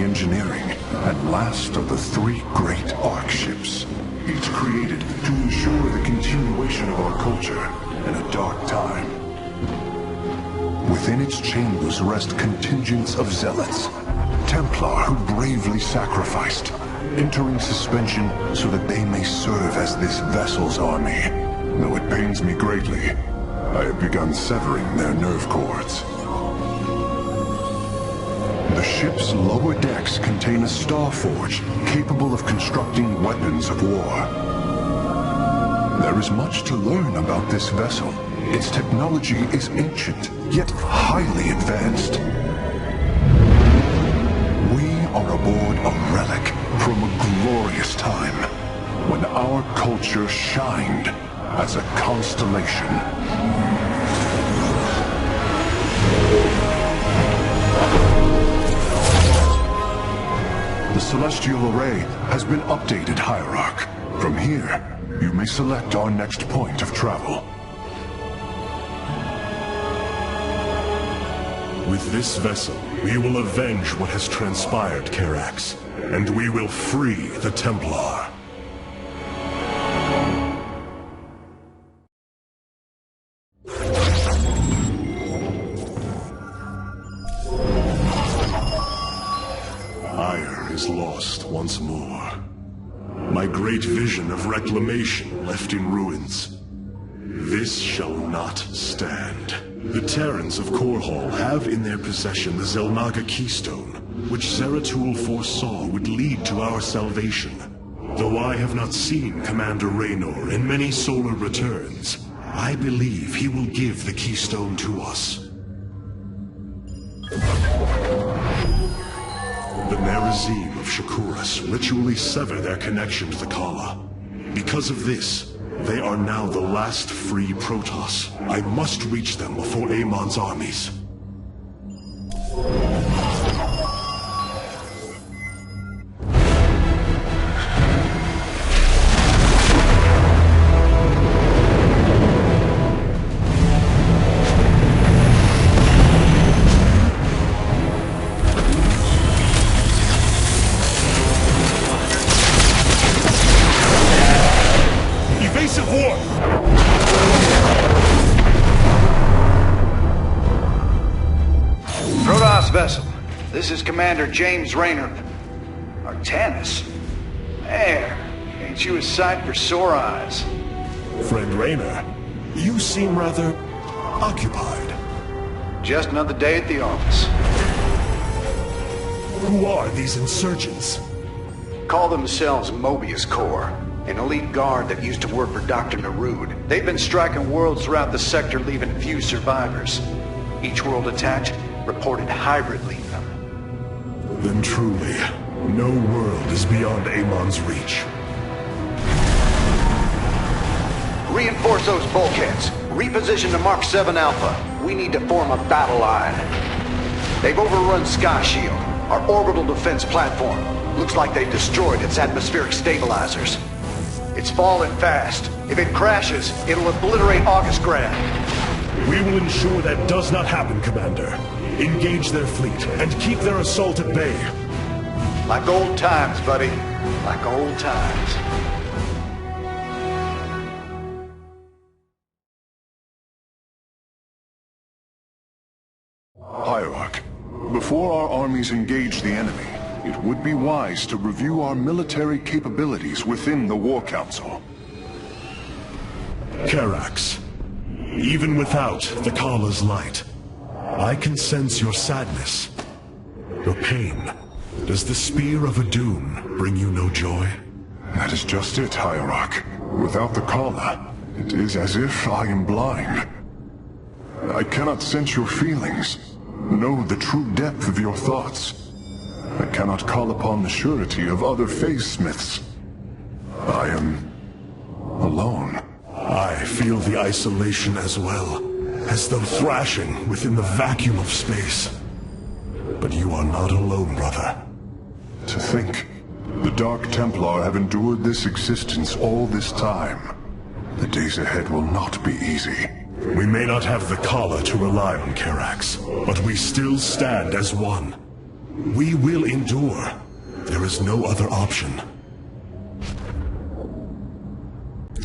engineering, and last of the three great Ark ships, each created to ensure the continuation of our culture in a dark time. Within its chambers rest contingents of zealots, Templar who bravely sacrificed, entering suspension so that they may serve as this vessel's army. Though it pains me greatly, I have begun severing their nerve cords. The ship's lower decks contain a star forge capable of constructing weapons of war. There is much to learn about this vessel. Its technology is ancient, yet highly advanced. We are aboard a relic from a glorious time, when our culture shined as a constellation. The celestial array has been updated, Hierarch. From here, you may select our next point of travel. With this vessel, we will avenge what has transpired, Karax, and we will free the Templar. Ire is lost once more. My great vision of reclamation left in ruins. This shall not stand. The Terrans of Korhal have in their possession the Zelnaga Keystone, which Zeratul foresaw would lead to our salvation. Though I have not seen Commander Raynor in many solar returns, I believe he will give the Keystone to us. The Nerazim of Shakuras ritually sever their connection to the Kala. Because of this, they are now the last free Protoss. I must reach them before Amon's armies. Vessel. This is Commander James Raynor. Artanis? There. Ain't you a sight for sore eyes? Friend Raynor, you seem rather occupied. Just another day at the office. Who are these insurgents? Call themselves Moebius Corps, an elite guard that used to work for Dr. Narud. They've been striking worlds throughout the sector, leaving few survivors. Each world attacked reported hybrid lethal. Then truly, no world is beyond Amon's reach. Reinforce those bulkheads. Reposition the Mark 7 Alpha. We need to form a battle line. They've overrun Sky Shield, our orbital defense platform. Looks like they've destroyed its atmospheric stabilizers. It's falling fast. If it crashes, it'll obliterate August Grad. We will ensure that does not happen, Commander. Engage their fleet, and keep their assault at bay. Like old times, buddy. Like old times. Hierarch, before our armies engage the enemy, it would be wise to review our military capabilities within the War Council. Karax, even without the Kala's light, I can sense your sadness, your pain. Does the Spear of Adun bring you no joy? That is just it, Hierarch. Without the Kala, it is as if I am blind. I cannot sense your feelings, know the true depth of your thoughts. I cannot call upon the surety of other phase-smiths. I am alone. I feel the isolation as well, as though thrashing within the vacuum of space. But you are not alone, brother. To think, the Dark Templar have endured this existence all this time. The days ahead will not be easy. We may not have the Kala to rely on, Karax, but we still stand as one. We will endure. There is no other option.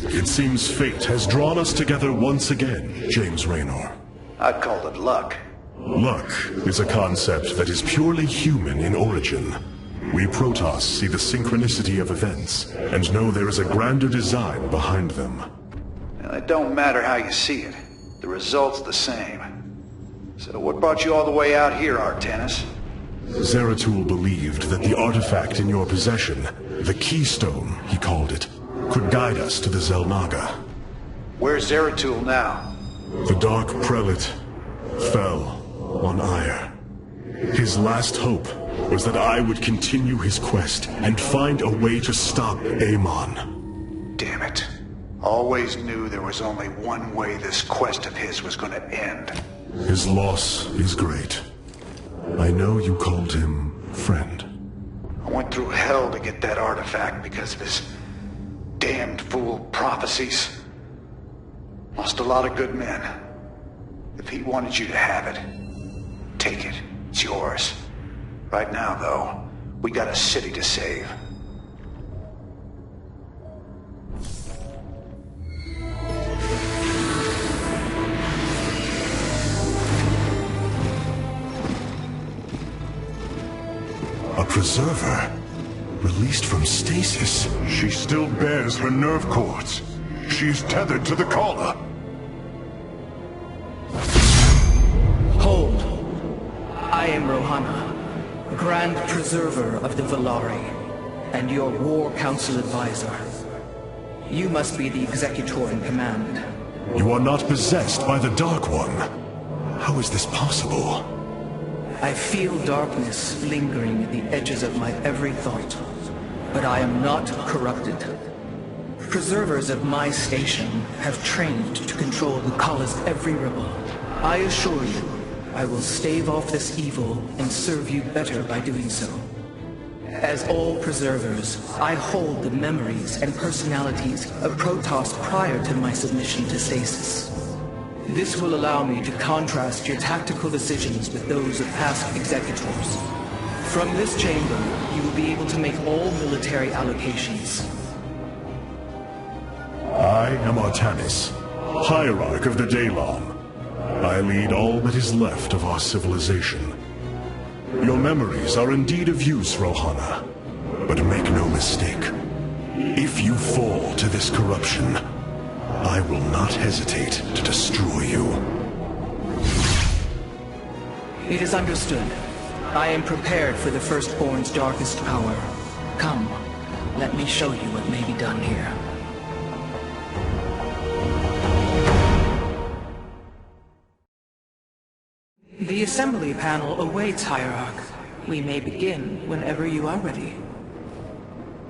It seems fate has drawn us together once again, James Raynor. I'd call it luck. Luck is a concept that is purely human in origin. We Protoss see the synchronicity of events, and know there is a grander design behind them. Well, it don't matter how you see it. The result's the same. So what brought you all the way out here, Artanis? Zeratul believed that the artifact in your possession, the Keystone, he called it, could guide us to the Xel'Naga. Where's Zeratul now? The Dark Prelate fell on Ire. His last hope was that I would continue his quest and find a way to stop Amon. Damn it. Always knew there was only one way this quest of his was gonna end. His loss is great. I know you called him friend. I went through hell to get that artifact because of his damned fool prophecies. Lost a lot of good men. If he wanted you to have it, take it. It's yours. Right now, though, we got a city to save. A preserver? Released from stasis? She still bears her nerve cords. She's tethered to the collar. Hold. I am Rohana, Grand Preserver of the Valari, and your War Council advisor. You must be the Executor in command. You are not possessed by the Dark One. How is this possible? I feel darkness lingering at the edges of my every thought, but I am not corrupted. Preservers of my station have trained to control the Kala's every ripple. I assure you, I will stave off this evil and serve you better by doing so. As all preservers, I hold the memories and personalities of Protoss prior to my submission to stasis. This will allow me to contrast your tactical decisions with those of past executors. From this chamber, you will be able to make all military allocations. I am Artanis, Hierarch of the Daylom. I lead all that is left of our civilization. Your memories are indeed of use, Rohana. But make no mistake. If you fall to this corruption, I will not hesitate to destroy you. It is understood. I am prepared for the Firstborn's darkest hour. Come, let me show you what may be done here. The assembly panel awaits, Hierarch. We may begin whenever you are ready.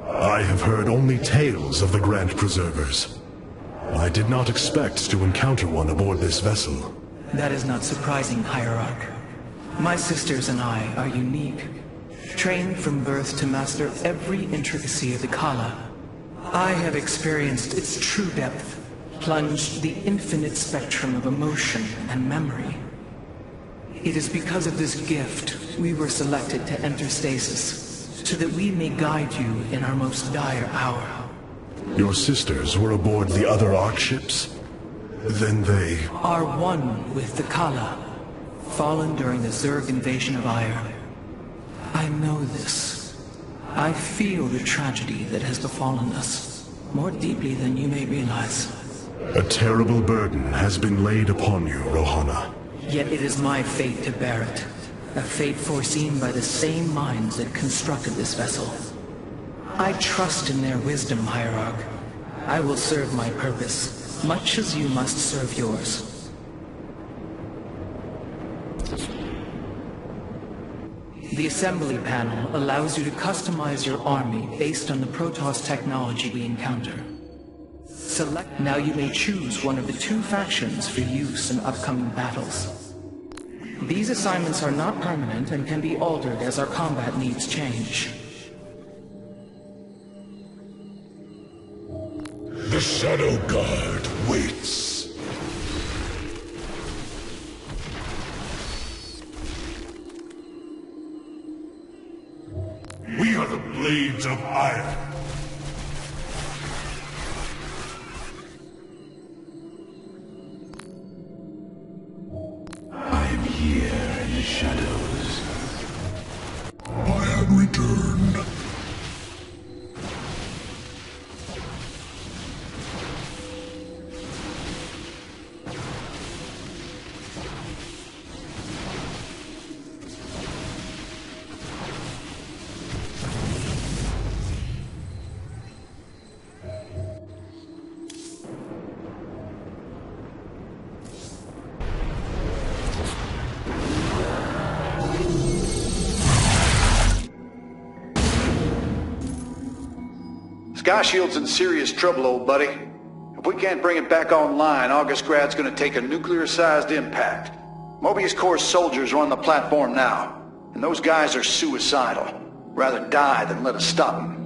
I have heard only tales of the Grand Preservers. I did not expect to encounter one aboard this vessel. That is not surprising, Hierarch. My sisters and I are unique, trained from birth to master every intricacy of the Kala. I have experienced its true depth, plunged the infinite spectrum of emotion and memory. It is because of this gift we were selected to enter stasis, so that we may guide you in our most dire hour. Your sisters were aboard the other Ark ships? Then they... are one with the Kala, fallen during the Zerg invasion of Ire. I know this. I feel the tragedy that has befallen us, more deeply than you may realize. A terrible burden has been laid upon you, Rohana. Yet it is my fate to bear it. A fate foreseen by the same minds that constructed this vessel. I trust in their wisdom, Hierarch. I will serve my purpose, much as you must serve yours. The assembly panel allows you to customize your army based on the Protoss technology we encounter. Select. Now you may choose one of the two factions for use in upcoming battles. These assignments are not permanent and can be altered as our combat needs change. The Shadow Guard waits. blades of iron. I am here in the shadows. I have returned. Sky Shield's in serious trouble, old buddy. If we can't bring it back online, Augustgrad's gonna take a nuclear-sized impact. Moebius Corps soldiers are on the platform now, and those guys are suicidal. Rather die than let us stop them.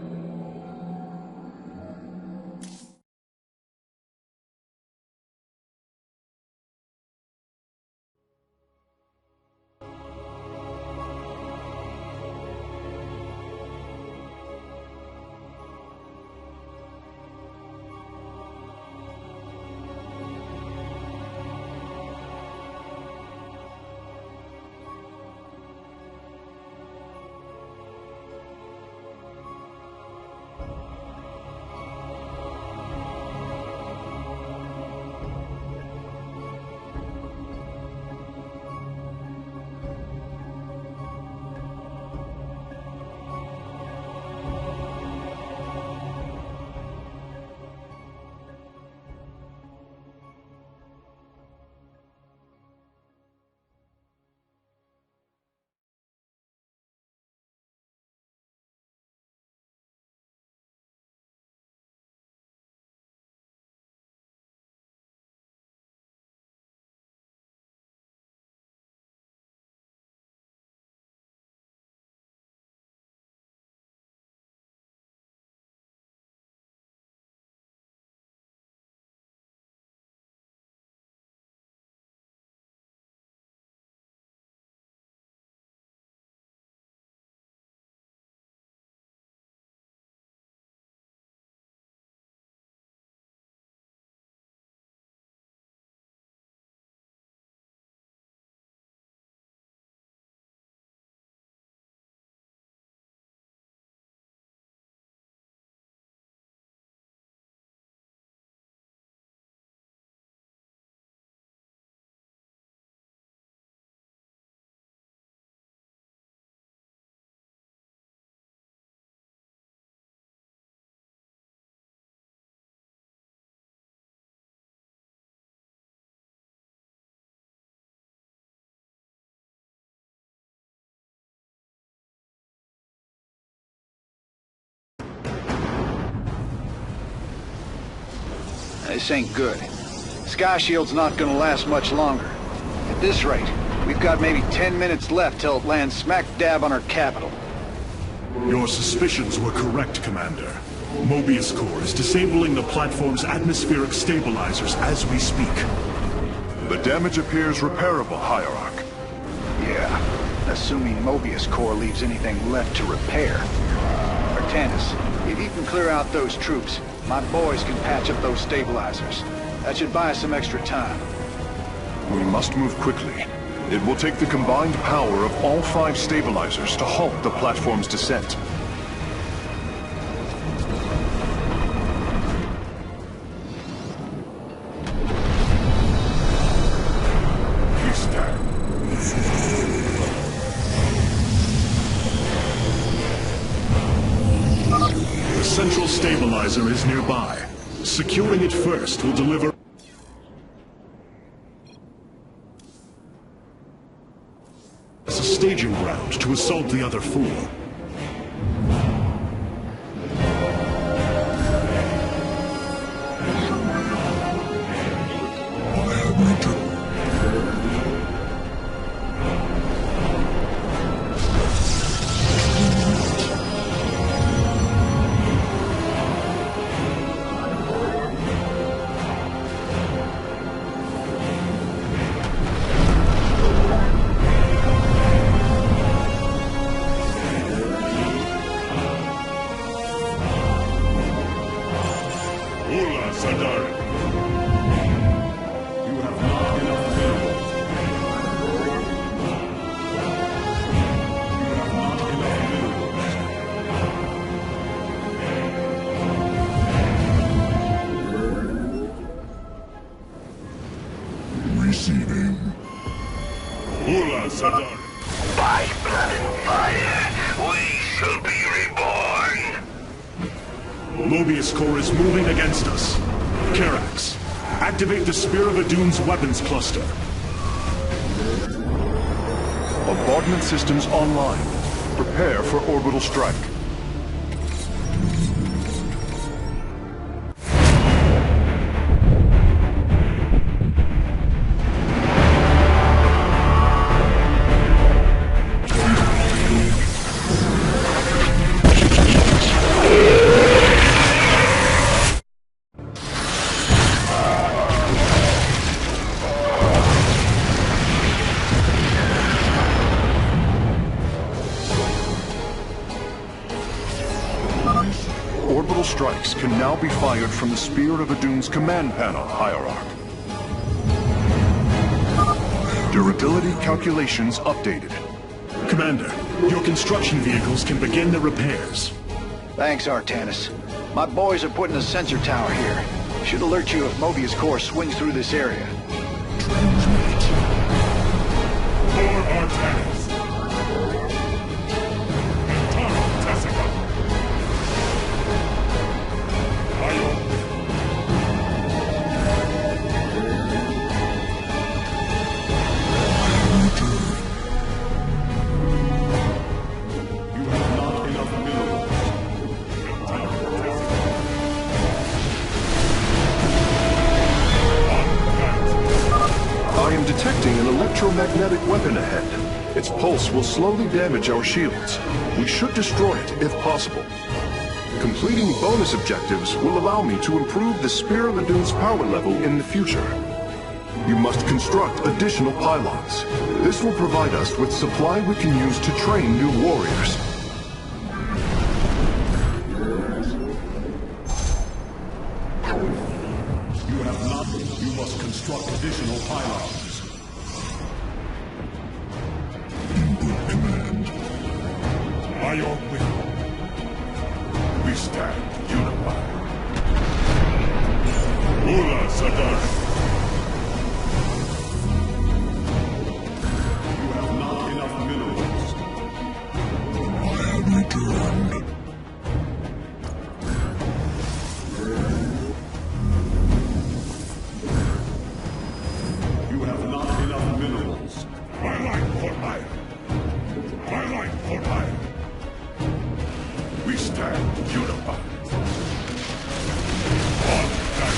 This ain't good. Sky Shield's not gonna last much longer. At this rate, we've got maybe 10 minutes left till it lands smack dab on our capital. Your suspicions were correct, Commander. Moebius Corps is disabling the platform's atmospheric stabilizers as we speak. The damage appears repairable, Hierarch. Yeah, assuming Moebius Corps leaves anything left to repair. Artanis, if you can clear out those troops, my boys can patch up those stabilizers. That should buy us some extra time. We must move quickly. It will take the combined power of all 5 stabilizers to halt the platform's descent. The central stabilizer is nearby. Securing it first will deliver as a staging ground to assault the other 4. Sadar. You have not enough minerals. You have not enough minerals. Receiving. Ula Sadar. By blood and fire, we shall be reborn! Moebius core is moving against us. Karax, activate the Spear of Adun's weapons cluster. Bombardment systems online. Prepare for orbital strike. Orbital strikes can now be fired from the Spear of Adun's command panel, Hierarch. Durability calculations updated. Commander, your construction vehicles can begin the repairs. Thanks, Artanis. My boys are putting a sensor tower here. Should alert you if Moebius core swings through this area. For Artanis. Tessica. Detecting an electromagnetic weapon ahead. Its pulse will slowly damage our shields. We should destroy it if possible. Completing bonus objectives will allow me to improve the Spear of Adun's power level in the future. You must construct additional pylons. This will provide us with supply we can use to train new warriors. You have not. You must construct additional pylons. By your will, we stand unified. Ula Sadar. You have not enough minerals. I have returned. You have not enough minerals. My life for hire. My life for hire. We stand unified. On that.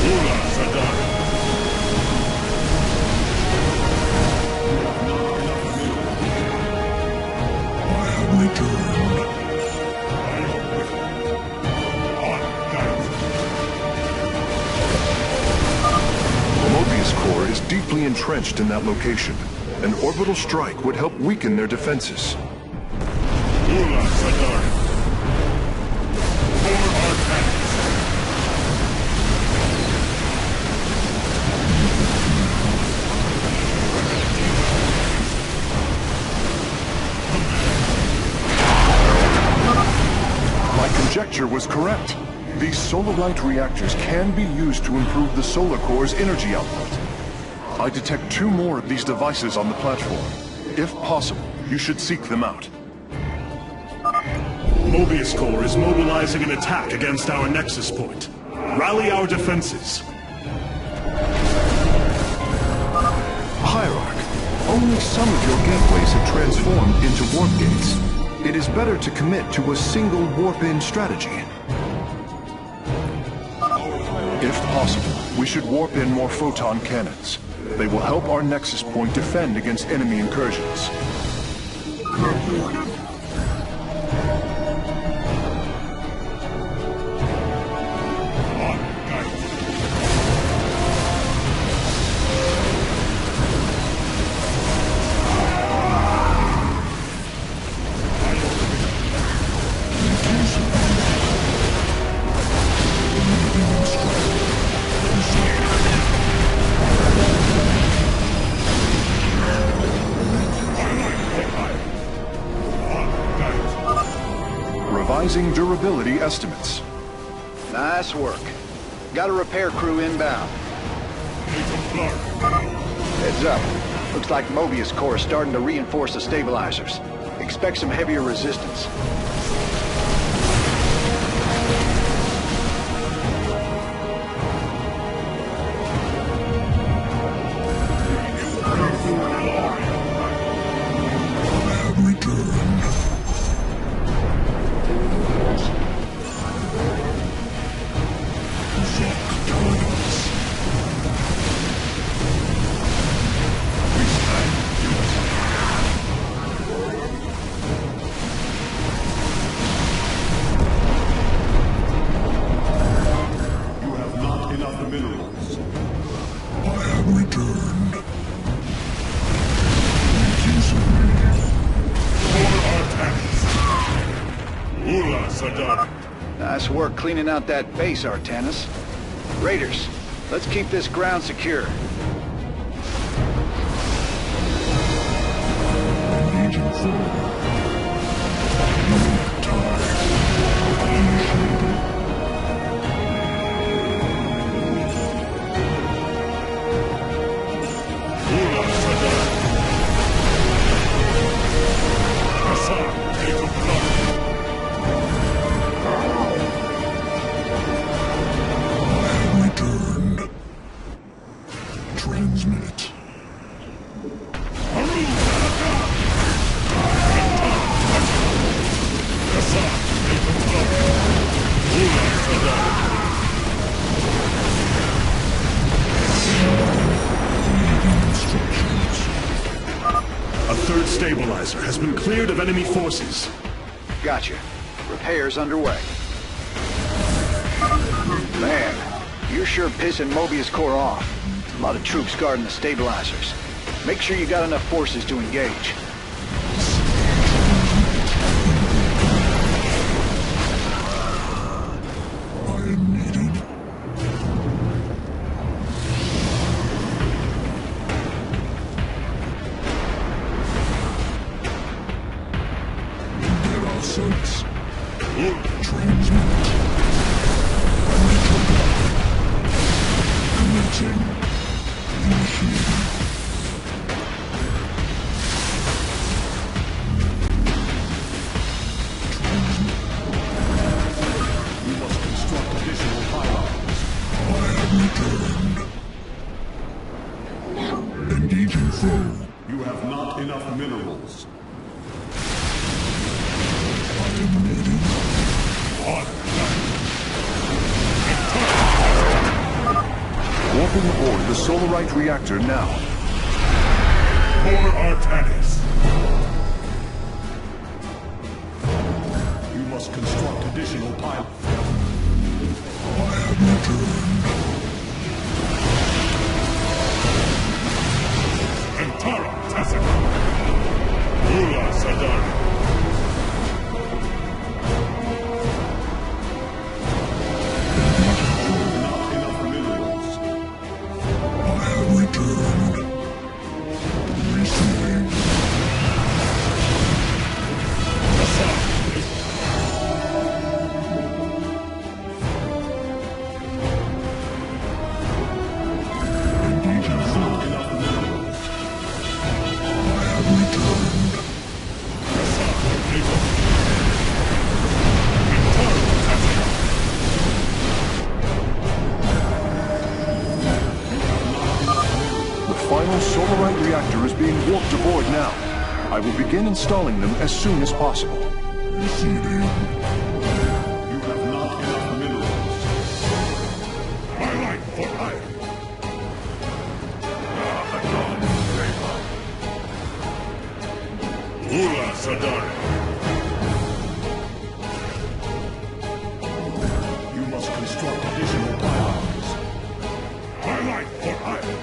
Ula Sadar. You have not enough minerals. I have returned. By your will. On that. Moebius core is deeply entrenched in that location. An orbital strike would help weaken their defenses. Ula Sadar. For Artanis. My conjecture was correct. These solar light reactors can be used to improve the solar core's energy output. I detect 2 more of these devices on the platform. If possible, you should seek them out. Moebius core is mobilizing an attack against our nexus point. Rally our defenses. Hierarch, only some of your gateways have transformed into warp gates. It is better to commit to a single warp-in strategy. If possible, we should warp in more photon cannons. They will help our nexus point defend against enemy incursions. Analyzing durability estimates. Nice work. Got a repair crew inbound. Heads up. Looks like Moebius core is starting to reinforce the stabilizers. Expect some heavier resistance. Nice work cleaning out that base, Artanis. Raiders, let's keep this ground secure. Transmit. A third stabilizer has been cleared of enemy forces. Gotcha. Repairs underway. Man, you're sure pissing Moebius core off. A lot of troops guarding the stabilizers. Make sure you got enough forces to engage. I am needed. There are sights. Transmit. Commencing. Initiating. Engaging foe. You have not enough minerals. I am needed. Warping aboard the Solarite reactor now. For Artanis. You must construct additional pilots. I have returned. Antara Tasaka. Ula Sadari. Final Solarite reactor is being warped aboard now. I will begin installing them as soon as possible. Receiving. You have not enough minerals. My life for hire. Ula Sadari. You must construct additional pylons. My life for hire.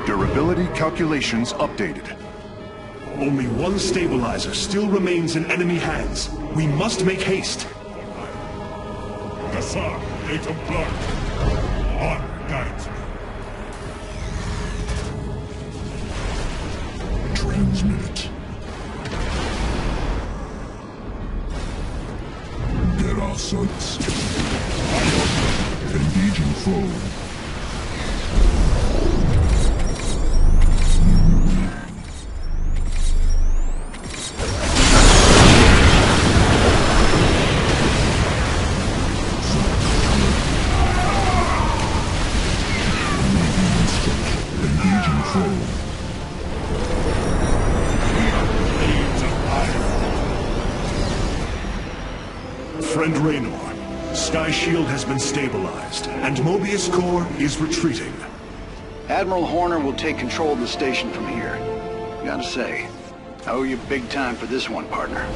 Durability calculations updated. Only one stabilizer still remains in enemy hands. We must make haste. Honor guides me. Transmit. Get our sights. Engaging foe. Friend Raynor, Sky Shield has been stabilized, and Moebius Core is retreating. Admiral Horner will take control of the station from here. Gotta say, I owe you big time for this one, partner.